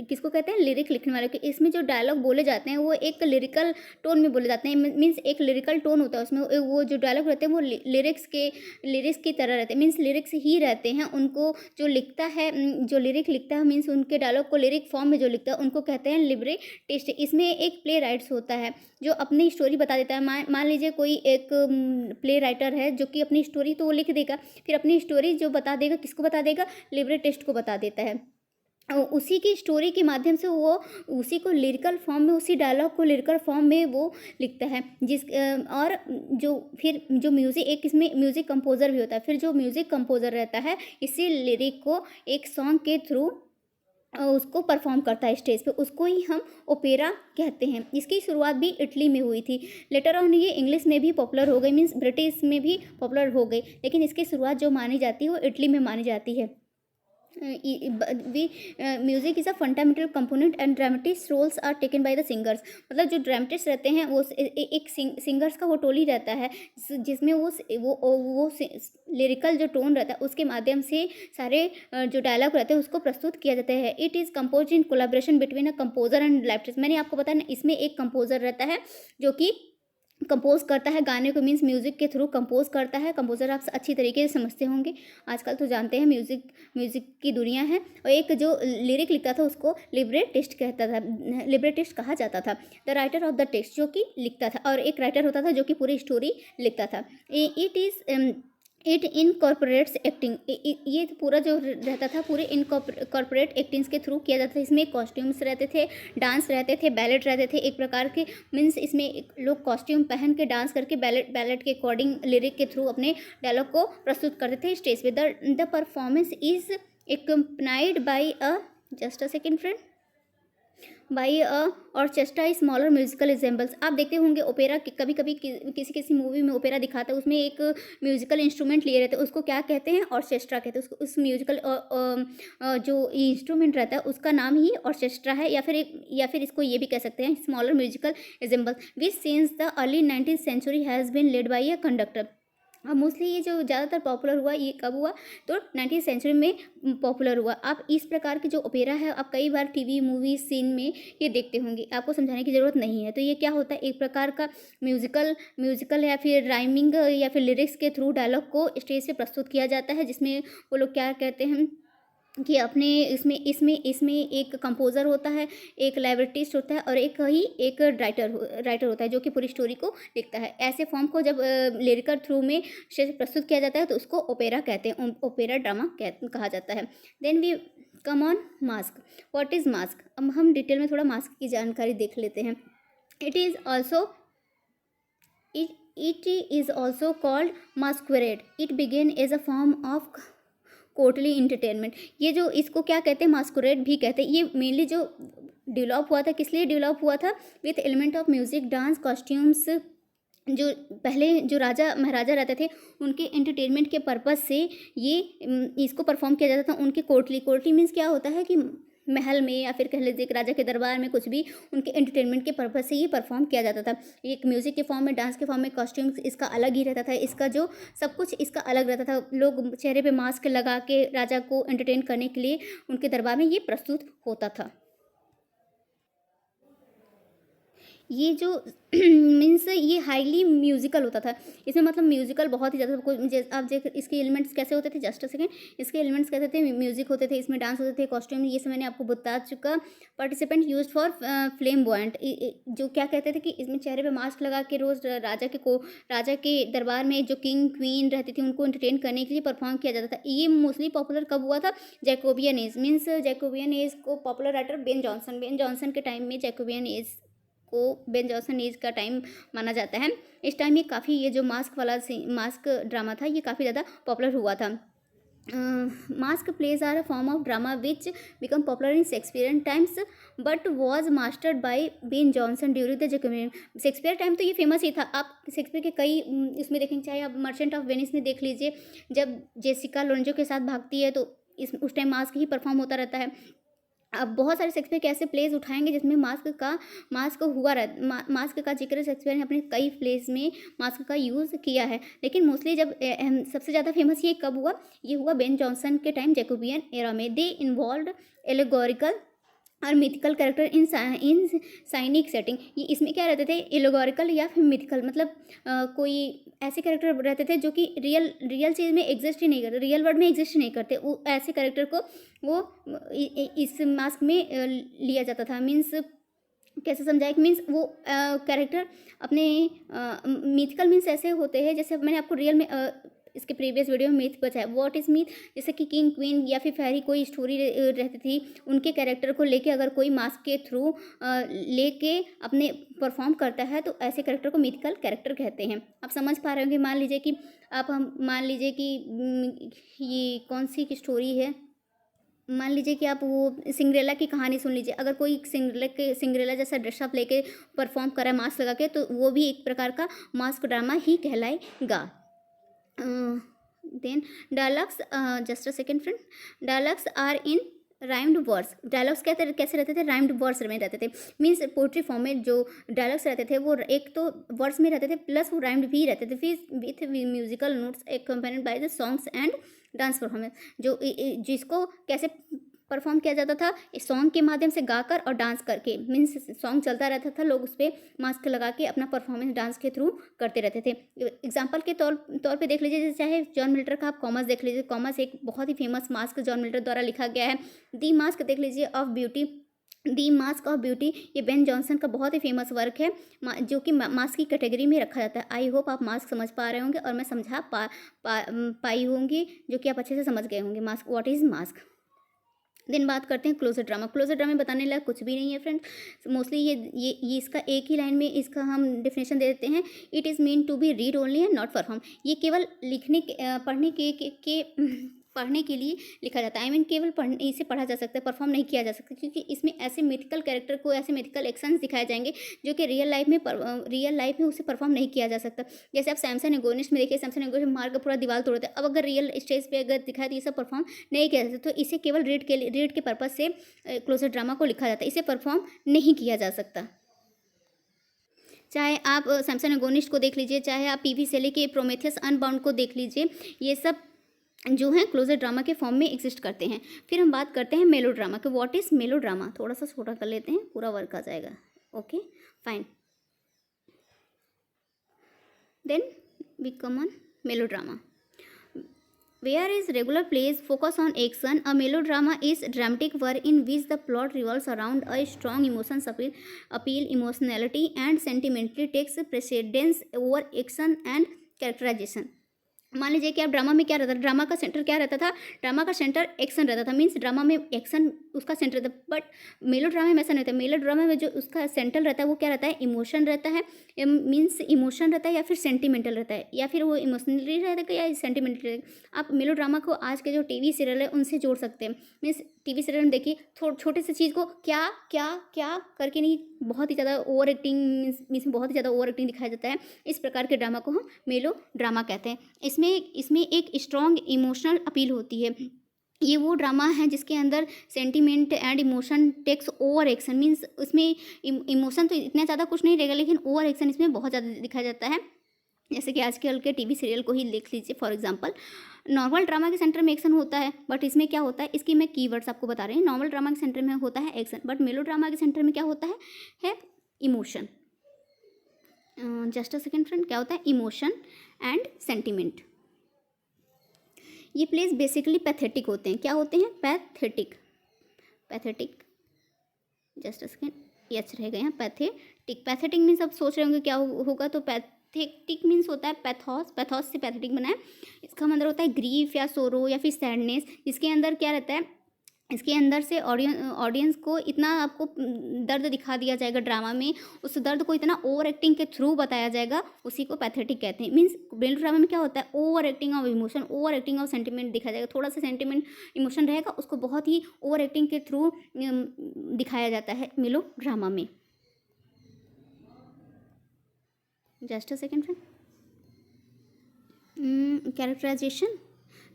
Speaker 1: किसको कहते हैं, लिरिक लिखने वाले के। इसमें जो डायलॉग बोले जाते हैं वो एक लिरिकल टोन में बोले जाते हैं। मीन्स एक लिरिकल टोन होता है उसमें। वो जो डायलॉग रहते हैं वो लिरिक्स की तरह रहते हैं, मीन्स लिरिक्स ही रहते हैं। उनको जो लिखता है, जो लिरिक लिखता है मीन्स उनके डायलॉग को लिरिक फॉर्म में जो लिखता है उनको कहते हैं लिब्रेटिस्ट। इसमें एक प्ले राइट्स होता है जो अपनी स्टोरी बता देता है। मान लीजिए कोई एक प्ले राइटर है जो कि अपनी स्टोरी तो वो लिख देगा, फिर अपनी स्टोरी जो बता देगा, किसको बता देगा, लिब्रेटिस्ट को बता देता है। उसी की स्टोरी के माध्यम से वो उसी को लिरिकल फॉर्म में, उसी डायलॉग को लिरिकल फॉर्म में वो लिखता है। और जो म्यूज़िक, एक इसमें म्यूज़िक कंपोज़र भी होता है। फिर जो म्यूज़िक कंपोज़र रहता है इसी लिरिक को एक सॉन्ग के थ्रू उसको परफॉर्म करता है स्टेज पे, उसको ही हम ओपेरा कहते हैं। इसकी शुरुआत भी इटली में हुई थी। लेटर ऑन ये इंग्लिश में भी पॉपुलर हो गई, मीन्स ब्रिटिश में भी पॉपुलर हो गई, लेकिन इसकी शुरुआत जो मानी जाती है वो इटली में मानी जाती है। Music is a fundamental component and dramatic roles are taken by the singers. मतलब जो ड्रामेटिस्ट रहते हैं वो एक सिंगर्स का वो टोली रहता है जिसमें वो लिरिकल जो टोन रहता है उसके माध्यम से सारे जो डायलॉग रहते हैं उसको प्रस्तुत किया जाता है। It is compose in collaboration between a composer and librettist. मैंने आपको बताया ना, इसमें एक कंपोजर रहता है जो कि कंपोज करता है गाने को, मीन्स म्यूज़िक के थ्रू कंपोज करता है। कंपोजर आप अच्छी तरीके से समझते होंगे, आजकल तो जानते हैं म्यूज़िक की दुनिया है। और एक जो लिरिक लिखता था उसको लिब्रेटिस्ट कहा जाता था। The writer of the text, जो कि लिखता था, और एक राइटर होता था जो कि पूरी स्टोरी लिखता था। It incorporates acting. ये पूरा जो रहता था पूरे इनकॉर्पोरेट एक्टिंग्स के थ्रू किया जाता था। इसमें कॉस्ट्यूम्स रहते थे, डांस रहते थे, बैलेट रहते थे, एक प्रकार के मीन्स इसमें लोग कॉस्ट्यूम पहन के डांस करके बैलेट के अकॉर्डिंग लिरिक के थ्रू अपने डायलॉग को प्रस्तुत करते थे स्टेज पे। The performance is accompanied by a, just a second friend, by a orchestra smaller musical examples. आप देखते होंगे ओपेरा, कभी कभी किसी किसी मूवी में ओपेरा दिखाता है, उसमें एक म्यूजिकल इंस्ट्रूमेंट लिए रहते हैं, उसको क्या कहते हैं, ऑर्केस्ट्रा कहते हैं। उसको उस म्यूजिकल जो इंस्ट्रूमेंट रहता है उसका नाम ही ऑर्केस्ट्रा है, या फिर इसको ये भी कह सकते हैं smaller musical examples. Which since the early 19th century has been led by a conductor. अब मोस्टली ये जो ज़्यादातर पॉपुलर हुआ ये कब हुआ, तो 19th सेंचुरी में पॉपुलर हुआ। आप इस प्रकार के जो ओपेरा है आप कई बार टीवी मूवी सीन में ये देखते होंगे, आपको समझाने की ज़रूरत नहीं है। तो ये क्या होता है, एक प्रकार का म्यूजिकल या फिर राइमिंग या फिर लिरिक्स के थ्रू डायलॉग को स्टेज पे प्रस्तुत किया जाता है, जिसमें वो लोग क्या कहते हैं कि अपने इसमें एक कंपोज़र होता है, एक लाइब्रेटिस्ट होता है और एक राइटर होता है जो कि पूरी स्टोरी को लिखता है। ऐसे फॉर्म को जब लिरिकल थ्रू में प्रस्तुत किया जाता है तो उसको ओपेरा कहते हैं, ओपेरा ड्रामा कहा जाता है। Then we come on mask. What is mask? अब हम डिटेल में थोड़ा मास्क की जानकारी देख लेते हैं। It is also called masquerade. It began as a form of courtly entertainment. ये जो इसको क्या कहते हैं, मास्कुरेड भी कहते हैं। ये मेनली जो डेवलप हुआ था, किस लिए डेवलप हुआ था, with element of music, dance, costumes. जो पहले जो राजा महाराजा रहते थे उनके एंटरटेनमेंट के पर्पज़ से ये इसको परफॉर्म किया जाता था। उनके कोर्टली मीन्स क्या होता है कि महल में या फिर कह लीजिए राजा के दरबार में कुछ भी उनके एंटरटेनमेंट के पर्पज़ से ये परफॉर्म किया जाता था। एक म्यूज़िक के फॉर्म में, डांस के फॉर्म में, कॉस्ट्यूम्स इसका अलग ही रहता था, इसका जो सब कुछ इसका अलग रहता था। लोग चेहरे पे मास्क लगा के राजा को एंटरटेन करने के लिए उनके दरबार में ये प्रस्तुत होता था। ये जो मीन्स ये हाईली म्यूजिकल होता था। इसमें मतलब म्यूजिकल बहुत ही ज़्यादा आप देख इसके एलिमेंट्स कैसे होते थे, जस्ट अ सेकेंड। इसके एलिमेंट्स कैसे थे, म्यूजिक होते थे, इसमें डांस होते थे, कॉस्ट्यूम, ये सब मैंने आपको बता चुका। पार्टिसिपेंट यूज फॉर फ्लेम्बॉयंट, जो क्या कहते थे कि इसमें चेहरे पे मास्क लगा के रोज़ राजा के दरबार में जो किंग क्वीन रहती थी उनको एंटरटेन करने के लिए परफॉर्म किया जाता था। ये मोस्टली पॉपुलर कब हुआ था, Jacobian as. Means Jacobian as को पॉपुलर राइटर बेन जॉनसन के टाइम में जैकोबियन एज का टाइम माना जाता है। इस टाइम ये काफ़ी, ये जो मास्क ड्रामा था ये काफ़ी ज़्यादा पॉपुलर हुआ था। Mask plays are a form of drama which become popular in Shakespearean times but was mastered by Ben Jonson during the Jacobean. Shakespeare time तो ये फेमस ही था। आप शेक्सपियर के कई इसमें देखेंगे, चाहे आप मर्चेंट ऑफ वेनिस में देख लीजिए, जब जेसिका लोरेंजो के साथ भागती है तो उस टाइम मास्क ही परफॉर्म होता रहता है। अब बहुत सारे शेक्सपियर के ऐसे प्लेज उठाएंगे जिसमें मास्क का जिक्र शेक्सपियर ने अपने कई प्लेज में मास्क का यूज़ किया है। लेकिन मोस्टली जब सबसे ज़्यादा फेमस ये कब हुआ, ये हुआ बेन जॉनसन के टाइम, जैकोबियन एरा में। दे इन्वॉल्व एलेगोरिकल और मिथिकल कैरेक्टर इन साइनिक सेटिंग। ये इसमें क्या रहते थे, एलेगोरिकल या फिर मिथिकल, मतलब कोई ऐसे कैरेक्टर रहते थे जो कि रियल चीज़ में एग्जिस्ट ही नहीं करते, रियल वर्ल्ड में एग्जिस्ट नहीं करते। वो ऐसे कैरेक्टर को वो इस मास्क में लिया जाता था। मीन्स कैसे समझाए, मीन्स वो कैरेक्टर अपने मिथिकल मीन्स ऐसे होते हैं, जैसे मैंने आपको रियल में इसके प्रीवियस वीडियो में मीथ बताया। व्हाट इज़ मीथ, जैसे कि किंग क्वीन या फिर फेरी कोई स्टोरी रहती थी, उनके कैरेक्टर को लेके अगर कोई मास्क के थ्रू लेके अपने परफॉर्म करता है तो ऐसे कैरेक्टर को मिथिकल कैरेक्टर कहते हैं। आप समझ पा रहे होंगे। मान लीजिए कि ये कौन सी की स्टोरी है, मान लीजिए कि आप वो सिंड्रेला की कहानी सुन लीजिए। अगर कोई सिंड्रेला जैसा ड्रेसअप लेके परफॉर्म करा मास्क लगा के, तो वो भी एक प्रकार का मास्क ड्रामा ही कहलाएगा। Then dialogues, just a second friend, dialogues are in rhymed words. Dialogues कैसे रहते थे, राइम्ड वर्ड्स में रहते थे। मीन्स पोट्री फॉर्म में जो डायलॉग्स रहते थे वो एक तो वर्ड्स में रहते थे प्लस वो राइम्ड भी रहते थे, फिर with musical notes accompanied by the songs and dance performance. जिसको कैसे परफॉर्म किया जाता था, इस सॉन्ग के माध्यम से गाकर और डांस करके। मीन्स सॉन्ग चलता रहता था, लोग उस पर मास्क लगा के अपना परफॉर्मेंस डांस के थ्रू करते रहते थे। एग्जाम्पल के तौर पे देख लीजिए, जैसे चाहे जॉन मिल्टर का आप कॉमर्स देख लीजिए। कॉमर्स एक बहुत ही फेमस मास्क जॉन मिल्टर द्वारा लिखा गया है। दी मास्क देख लीजिए of beauty, the mask of beauty, ये बेन जॉनसन का बहुत ही फेमस वर्क है जो कि मास्क की कैटेगरी में रखा जाता है। आई होप आप मास्क समझ पा रहे होंगे और मैं समझा पाई होंगी, जो कि आप अच्छे से समझ गए होंगे mask, what is mask. Then बात करते हैं क्लोजर ड्रामा। क्लोजर ड्रामा बताने लायक कुछ भी नहीं है फ्रेंड्स। मोस्टली ये इसका एक ही लाइन में इसका हम डेफिनेशन दे देते हैं। It is mean to be read only and not perform. ये केवल लिखने पढ़ने के पढ़ने के लिए लिखा जाता है। केवल पढ़ने इसे पढ़ा जा सकता है, परफॉर्म नहीं किया जा सकता, क्योंकि इसमें ऐसे मिथिकल कैरेक्टर को, ऐसे मिथिकल एक्शंस दिखाए जाएंगे जो कि रियल लाइफ में उसे परफॉर्म नहीं किया जा सकता। जैसे आप सैमसन एगोनिस्ट में देखिए, सैमसन एगोनिस्ट मार कर पूरा दीवार तोड़ते हैं। अब अगर रियल स्टेज पे अगर दिखाए तो ये सब परफॉर्म नहीं किया जा सकता। तो इसे केवल रीड के पर्पज से क्लोजर ड्रामा को लिखा जाता है, इसे परफॉर्म नहीं किया जा सकता। चाहे आप सैमसन एगोनिस्ट को देख लीजिए, चाहे आप पीवी सेले के प्रोमेथियस अनबाउंड को देख लीजिए, ये सब जो है क्लोजर ड्रामा के फॉर्म में एग्जिस्ट करते हैं। फिर हम बात करते हैं मेलो ड्रामा के। व्हाट इज मेलो ड्रामा, थोड़ा सा छोटा कर लेते हैं, पूरा वर्क आ जाएगा। Okay fine, then we come on melodrama. Whereas regular plays focus on action, a melodrama is dramatic work in which the plot revolves around a strong emotions appeal, emotionality and sentimentality takes precedence over action and characterization. मान लीजिए कि आप ड्रामा में क्या रहता था, ड्रामा का सेंटर क्या रहता था, ड्रामा का सेंटर एक्शन रहता था, मीन्स ड्रामा में एक्शन उसका सेंटर रहता है। बट मेलो ड्रामा में ऐसा नहीं रहता। मेलो ड्रामा में जो उसका सेंटर रहता है वो क्या रहता है, इमोशन रहता है, मीन्स इमोशन रहता है या फिर सेंटिमेंटल रहता है, या फिर वो इमोशनली रहता है या सेंटिमेंटल रहता है। आप मेलो ड्रामा को आज के जो टीवी सीरियल है उनसे जोड़ सकते हैं। मीन्स टीवी सीरियल में देखिए छोटे से चीज़ को क्या क्या क्या करके नहीं, बहुत ही ज़्यादा ओवर एक्टिंग, मीन्स बहुत ही ज़्यादा ओवर एक्टिंग दिखाया जाता है। इस प्रकार के ड्रामा को हम मेलो ड्रामा कहते हैं। इसमें एक स्ट्रॉन्ग इमोशनल अपील होती है। ये वो ड्रामा है जिसके अंदर sentiment and emotion takes over action, means उसमें इमोशन तो इतना ज़्यादा कुछ नहीं रहेगा, लेकिन ओवर एक्शन इसमें बहुत ज़्यादा दिखाया जाता है। जैसे कि आजकल के टीवी सीरियल को ही देख लीजिए। फॉर एग्जांपल, नॉर्मल ड्रामा के सेंटर में एक्शन होता है, बट इसमें क्या होता है, इसकी मैं कीवर्ड्स आपको बता रही हूँ। नॉर्मल ड्रामा के सेंटर में होता है एक्शन, बट मेलो ड्रामा के सेंटर में क्या होता है emotion. Just a second friend, क्या होता है, इमोशन एंड सेंटिमेंट। ये प्लेस बेसिकली पैथेटिक होते हैं। क्या होते हैं, पैथेटिक। जस्ट अ सेकेंड, यच रहेगा यहाँ, पैथेटिक मीन्स आप सोच रहे होंगे क्या होगा, तो पैथेटिक मीन्स होता है पैथोस से पैथेटिक बना है। इसका मतलब होता है ग्रीफ या सोरो या फिर सैडनेस। इसके अंदर क्या रहता है, इसके अंदर से ऑडियंस को इतना आपको दर्द दिखा दिया जाएगा ड्रामा में, उस दर्द को इतना ओवर एक्टिंग के थ्रू बताया जाएगा, उसी को पैथेटिक कहते हैं। मीन्स मेलो ड्रामा में क्या होता है, over acting of emotion, over acting of sentiment दिखाया जाएगा। थोड़ा सा सेंटिमेंट इमोशन रहेगा, उसको बहुत ही ओवर एक्टिंग के थ्रू दिखाया जाता है मेलो ड्रामा में। Just a second friend, characterization.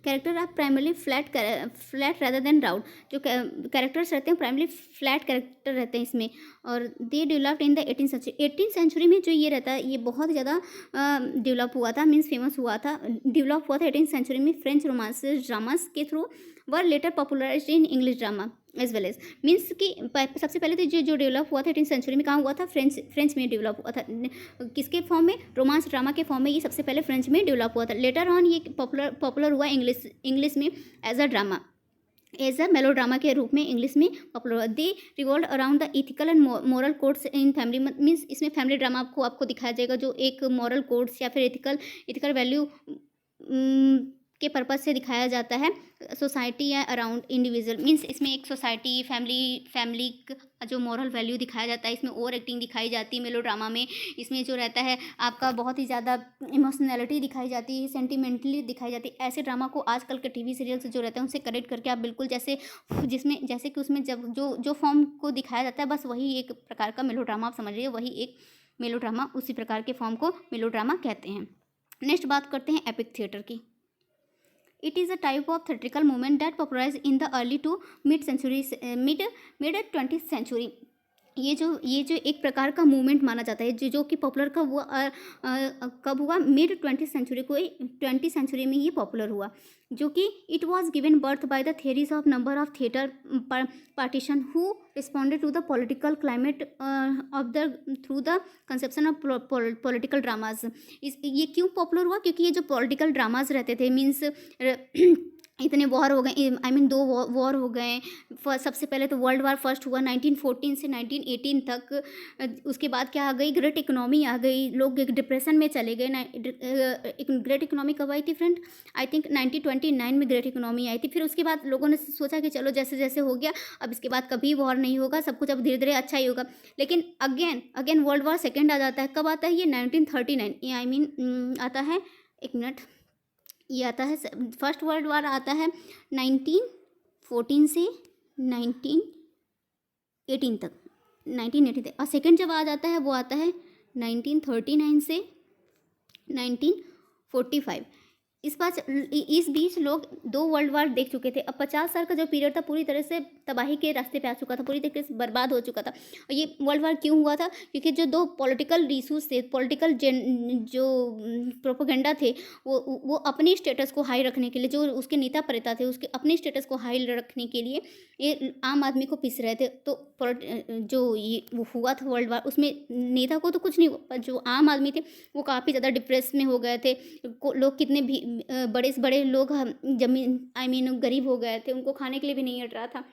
Speaker 1: Character are primarily flat rather than round. जो कैरेक्टर्स रहते हैं प्राइमरली फ्लैट कैरेक्टर रहते हैं इसमें, और they developed in the 18th century. 18th century में जो ये रहता है, ये बहुत ज़्यादा डेवलप हुआ था, मीन्स फेमस हुआ था, डेवलप हुआ था 18th सेंचुरी में। फ्रेंच रोमांस ड्रामास के through were later popularized in English drama as well as. Means कि सबसे पहले तो जो डेवलप हुआ था 18th सेंचुरी में, कहाँ हुआ था, फ्रेंच में डेवलप हुआ था। किसके फॉर्म में, रोमांस ड्रामा के फॉर्म में ये सबसे पहले फ्रेंच में डेवलप हुआ था। लेटर ऑन ये पॉपुलर हुआ इंग्लिश में as a drama, as a melodrama के रूप में इंग्लिश में पॉपुलर हुआ। They revolve around the ethical and moral codes in family. Means इसमें फैमिली ड्रामा आपको दिखाया जाएगा, जो एक मॉरल कोड्स या फिर इथिकल वैल्यू के पर्पज से दिखाया जाता है। सोसाइटी या अराउंड इंडिविजुअल, मीन्स इसमें एक सोसाइटी, फैमिली का जो मॉरल वैल्यू दिखाया जाता है। इसमें ओवर एक्टिंग दिखाई जाती है मेलो ड्रामा में। इसमें जो रहता है आपका बहुत ही ज़्यादा इमोशनैलिटी दिखाई जाती है, सेंटिमेंटली दिखाई जाती है। ऐसे ड्रामा को आजकल के टीवी सीरियल से जो रहता है उनसे कनेक्ट करके आप बिल्कुल जैसे कि उसमें जब जो फॉर्म को दिखाया जाता है, बस वही एक प्रकार का मेलो ड्रामा आप समझ रही है, वही एक मेलो ड्रामा, उसी प्रकार के फॉर्म को मेलो ड्रामा कहते हैं। नेक्स्ट बात करते हैं एपिक थिएटर की। It is a type of theatrical movement that popularized in the early to mid 20th century। ये जो एक प्रकार का मूवमेंट माना जाता है, जो कि पॉपुलर कब हुआ, मिड 20th सेंचुरी को, 20th सेंचुरी में ये पॉपुलर हुआ, जो कि it was given birth by the theories of number of theatre partition who responded to the political climate of the through the conception of political dramas. ये क्यों पॉपुलर हुआ, क्योंकि ये जो पॉलिटिकल ड्रामाज रहते थे, मीन्स इतने वॉर हो गए, दो वॉर हो गए। सबसे पहले तो वर्ल्ड वार फर्स्ट हुआ 1914 से 1918 तक। उसके बाद क्या आ गई, ग्रेट इकोनॉमी आ गई, लोग एक डिप्रेशन में चले गए। ग्रेट इकोनॉमी कब आई थी फ्रेंड, आई थिंक 1929 में ग्रेट इकोनॉमी आई थी। फिर उसके बाद लोगों ने सोचा कि चलो जैसे जैसे हो गया, अब इसके बाद कभी वॉर नहीं होगा, सब कुछ अब धीरे धीरे अच्छा ही होगा। लेकिन अगेन वर्ल्ड वार सेकेंड आ जाता है। कब आता है ये, 1939, आई मीन आता है, एक मिनट, ये आता है फर्स्ट वर्ल्ड वार आता है 1914 से 1918 तक, 1918 तक। और सेकंड जब आ जाता है वो आता है 1939 से 1945। इस बीच लोग 2 वर्ल्ड वार देख चुके थे। अब 50 साल का जो पीरियड था पूरी तरह से तबाही के रास्ते पे आ चुका था, पूरी तरीके से बर्बाद हो चुका था। और ये वर्ल्ड वार क्यों हुआ था? क्योंकि जो 2 पॉलिटिकल इशूज़ थे, पॉलिटिकल जो प्रोपेगेंडा थे, वो अपने स्टेटस को हाई रखने के लिए, जो उसके नेता प्रेता थे उसके अपने स्टेटस को हाई रखने के लिए ये आम आदमी को पीस रहे थे। तो जो ये वो हुआ था वर्ल्ड वार, उसमें नेता को तो कुछ नहीं हुआ, पर जो आम आदमी थे वो काफ़ी ज़्यादा डिप्रेस में हो गए थे। लोग कितने भी बड़े से बड़े लोग गरीब हो गए थे, उनको खाने के लिए भी नहीं हट रहा था।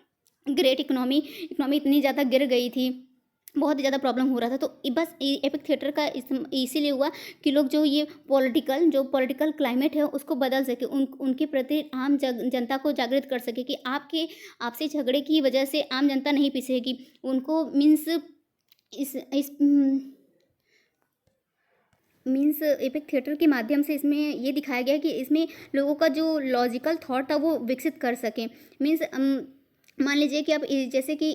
Speaker 1: ग्रेट इकोनॉमी इतनी ज़्यादा गिर गई थी, बहुत ज़्यादा प्रॉब्लम हो रहा था। तो बस एपिक थिएटर का इसीलिए हुआ कि लोग जो ये पॉलिटिकल क्लाइमेट है उसको बदल सके, उनके प्रति आम जनता को जागृत कर सके कि आपसे झगड़े की वजह से आम जनता नहीं पिसेगी। उनको मीन्स एपिक थिएटर के माध्यम से इसमें ये दिखाया गया कि इसमें लोगों का जो लॉजिकल थॉट था वो विकसित कर सके। मीन्स मान लीजिए कि अब जैसे कि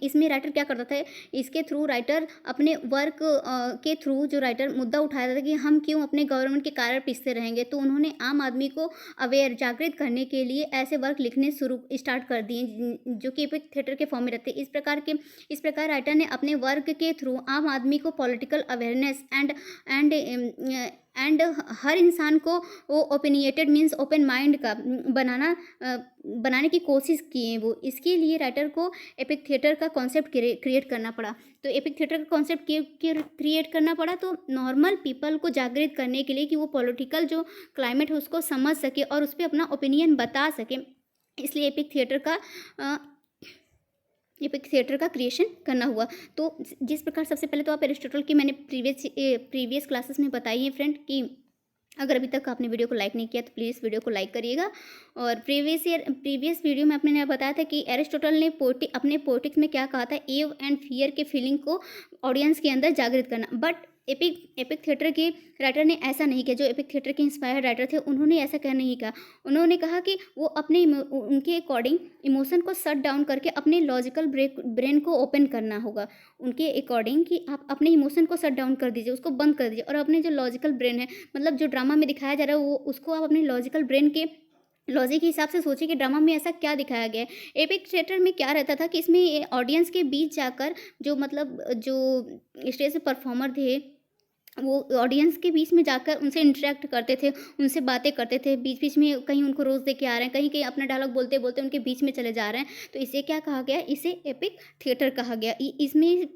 Speaker 1: इसमें राइटर क्या करता था, इसके थ्रू राइटर अपने वर्क के थ्रू जो राइटर मुद्दा उठाया था कि हम क्यों अपने गवर्नमेंट के कारण पिसते रहेंगे, तो उन्होंने आम आदमी को अवेयर जागृत करने के लिए ऐसे वर्क लिखने स्टार्ट कर दिए जो कि एपिक थिएटर के फॉर्म में रहते। इस प्रकार राइटर ने अपने वर्क के थ्रू आम आदमी को पॉलिटिकल अवेयरनेस एंड हर इंसान को वो ओपिनिएटेड मीन्स ओपन माइंड का बनाने की कोशिश की है। वो इसके लिए राइटर को एपिक थिएटर का कॉन्सेप्ट क्रिएट करना पड़ा। तो एपिक थिएटर का कॉन्सेप्ट क्रिएट करना पड़ा तो नॉर्मल पीपल को जागृत करने के लिए कि वो पॉलिटिकल जो क्लाइमेट है उसको समझ सके और उस पर अपना ओपिनियन बता सके। इसलिए एपिक थिएटर का क्रिएशन करना हुआ। तो जिस प्रकार सबसे पहले तो आप एरिस्टोटल की मैंने प्रीवियस क्लासेस में बताई है फ्रेंड कि अगर अभी तक आपने वीडियो को लाइक नहीं किया तो प्लीज़ वीडियो को लाइक करिएगा। और प्रीवियस वीडियो में आपने बताया था कि एरिस्टोटल ने अपने पोएटिक्स में क्या कहा था, एव एंड फियर के फीलिंग को ऑडियंस के अंदर जागृत करना। बट एपिक थिएटर के राइटर ने ऐसा नहीं किया। जो एपिक थिएटर के इंस्पायर्ड राइटर थे उन्होंने ऐसा कहना नहीं कहा। उन्होंने कहा कि वो उनके अकॉर्डिंग इमोशन को शट डाउन करके अपने लॉजिकल ब्रेन को ओपन करना होगा। उनके अकॉर्डिंग कि आप अपने इमोशन को शट डाउन कर दीजिए, उसको बंद कर दीजिए और अपने जो लॉजिकल ब्रेन है, मतलब जो ड्रामा में दिखाया जा रहा है वो उसको आप अपने लॉजिकल ब्रेन के लॉजिक के हिसाब से सोचिए कि ड्रामा में ऐसा क्या दिखाया गया है। एपिक थिएटर में क्या रहता था कि इसमें ऑडियंस के बीच जाकर जो स्टेज पे परफॉर्मर थे वो ऑडियंस के बीच में जाकर उनसे इंटरेक्ट करते थे, उनसे बातें करते थे। बीच बीच में कहीं उनको रोज़ दे के आ रहे हैं, कहीं अपना डायलॉग बोलते बोलते उनके बीच में चले जा रहे हैं। तो इसे क्या कहा गया? इसे एपिक थिएटर कहा गया। इसमें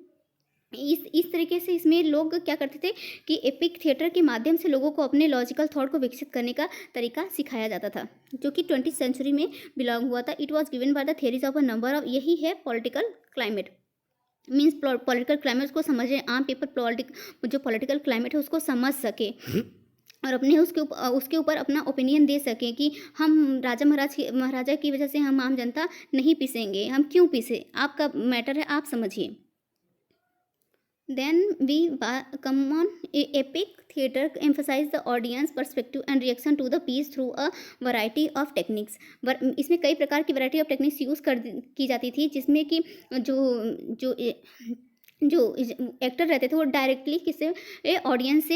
Speaker 1: इस तरीके से इसमें लोग क्या करते थे कि एपिक थिएटर के माध्यम से लोगों को अपने लॉजिकल थॉट को विकसित करने का तरीका सिखाया जाता था, जो कि 20th सेंचुरी में बिलोंग हुआ था। It was given by the theories of a number of, यही है political climate. Means political climate को समझें, आम पीपल जो पॉलिटिकल क्लाइमेट है उसको समझ सके और अपने उसके ऊपर अपना ओपिनियन दे सकें कि हम महाराजा की वजह से हम आम जनता नहीं पीसेंगे, हम क्यों पीसे, आपका मैटर है, आप समझिए। Then we come on epic theater emphasize the audience perspective and reaction to the piece through a variety of techniques। इसमें कई प्रकार की वैरायटी ऑफ टेक्निक्स यूज़ की जाती थी, जिसमें कि जो एक्टर रहते थे वो डायरेक्टली ऑडियंस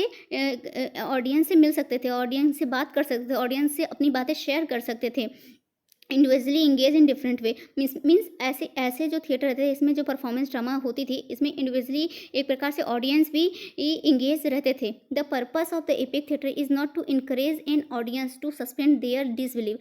Speaker 1: से मिल सकते थे, ऑडियंस से बात कर सकते थे, ऑडियंस से अपनी बातें शेयर कर सकते थे। Individually engage in different way means ऐसे जो थिएटर रहते थे, इसमें जो परफॉर्मेंस ड्रामा होती थी, इसमें इंडिविजुअली एक प्रकार से ऑडियंस भी इंगेज रहते थे। The purpose of the epic theatre is not to encourage in audience to suspend their disbelief.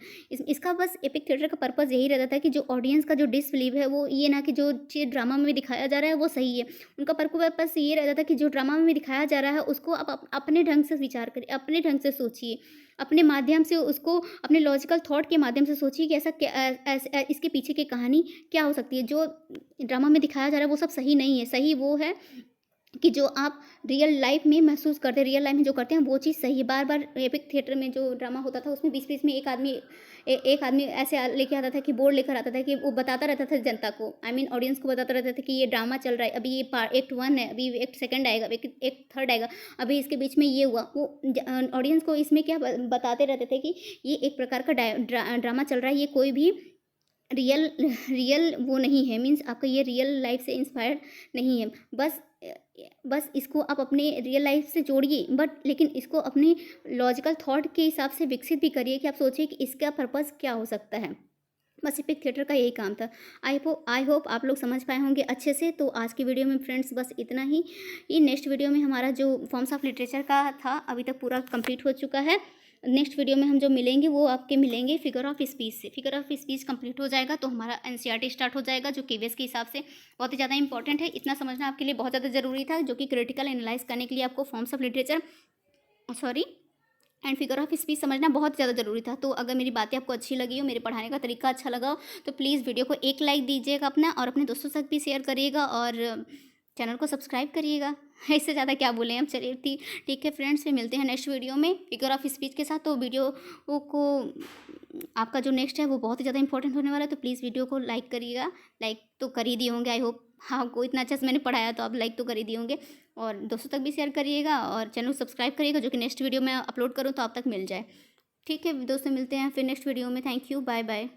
Speaker 1: इसका बस एपिक थिएटर का पर्पस यही रहता था कि जो ऑडियंस का जो डिसबिलीव है वो ये ना कि जो चीज़ ड्रामा में दिखाया जा रहा है वो सही है। उनका पर्पस ये रहता था कि जो ड्रामा में दिखाया जा रहा है उसको आप अपने ढंग से विचार करिए, अपने ढंग से सोचिए, अपने माध्यम से उसको अपने लॉजिकल थॉट के माध्यम से सोचिए कि ऐसा क्या, इसके पीछे की कहानी क्या हो सकती है। जो ड्रामा में दिखाया जा रहा है वो सब सही नहीं है। सही वो है कि जो आप रियल लाइफ में महसूस करते हैं, रियल लाइफ में जो करते हैं वो चीज़ सही है। बार बार एपिक थिएटर में जो ड्रामा होता था उसमें बीच बीच में एक आदमी एक आदमी ऐसे लेके आता था कि बोर्ड लेकर आता था कि वो बताता रहता था जनता को, आई मीन ऑडियंस को बताता रहता था कि ये ड्रामा चल रहा है, अभी ये पार्ट एक्ट 1 है, अभी एक्ट 2 आएगा, एक्ट 3 आएगा, अभी इसके बीच में ये हुआ। वो ऑडियंस को इसमें क्या बताते रहते थे कि ये एक प्रकार का ड्रामा चल रहा है, ये कोई भी रियल रियल वो नहीं है, मीन्स आपका ये रियल लाइफ से इंस्पायर्ड नहीं है। बस इसको आप अपने रियल लाइफ से जोड़िए, बट लेकिन इसको अपनी लॉजिकल थॉट के हिसाब से विकसित भी करिए कि आप सोचिए कि इसका पर्पस क्या हो सकता है। बस एपिक थिएटर का यही काम था। आई होप आप लोग समझ पाए होंगे अच्छे से। तो आज की वीडियो में फ्रेंड्स बस इतना ही। ये नेक्स्ट वीडियो में हमारा जो फॉर्म्स ऑफ लिटरेचर का था अभी तक पूरा कंप्लीट हो चुका है। नेक्स्ट वीडियो में हम जो मिलेंगे वो आपके मिलेंगे फिगर ऑफ स्पीच से। फिगर ऑफ स्पीच कंप्लीट हो जाएगा तो हमारा एनसीईआरटी स्टार्ट हो जाएगा, जो केवीएस के हिसाब से बहुत ही ज़्यादा इंपॉर्टेंट है। इतना समझना आपके लिए बहुत ज़्यादा ज़रूरी था, जो कि क्रिटिकल एनालाइज करने के लिए आपको forms of literature and figure of speech समझना बहुत ज़्यादा ज़रूरी था। तो अगर मेरी बातें आपको अच्छी लगी हो, मेरे पढ़ाने का तरीका अच्छा लगा हो, तो प्लीज़ वीडियो को एक लाइक दीजिएगा अपना, और अपने दोस्तों तक भी शेयर करिएगा, और चैनल को सब्सक्राइब करिएगा। इससे ज़्यादा क्या बोलें हम। चलिए ठीक है फ्रेंड्स, फिर मिलते हैं नेक्स्ट वीडियो में फिगर ऑफ स्पीच के साथ। तो वीडियो को आपका जो नेक्स्ट है वो बहुत ही ज़्यादा इंपॉर्टेंट होने वाला है, तो प्लीज़ वीडियो को लाइक करिएगा। लाइक तो कर ही दिए होंगे, आई होप। हाँ, आपको इतना अच्छा से मैंने पढ़ाया तो आप लाइक तो कर ही दिए होंगे, और दोस्तों तक भी शेयर करिएगा, और चैनल को सब्सक्राइब करिएगा, जो कि नेक्स्ट वीडियो में अपलोड करूँ तो आप तक मिल जाए। ठीक है दोस्तों, मिलते हैं फिर नेक्स्ट वीडियो में। Thank you, bye bye.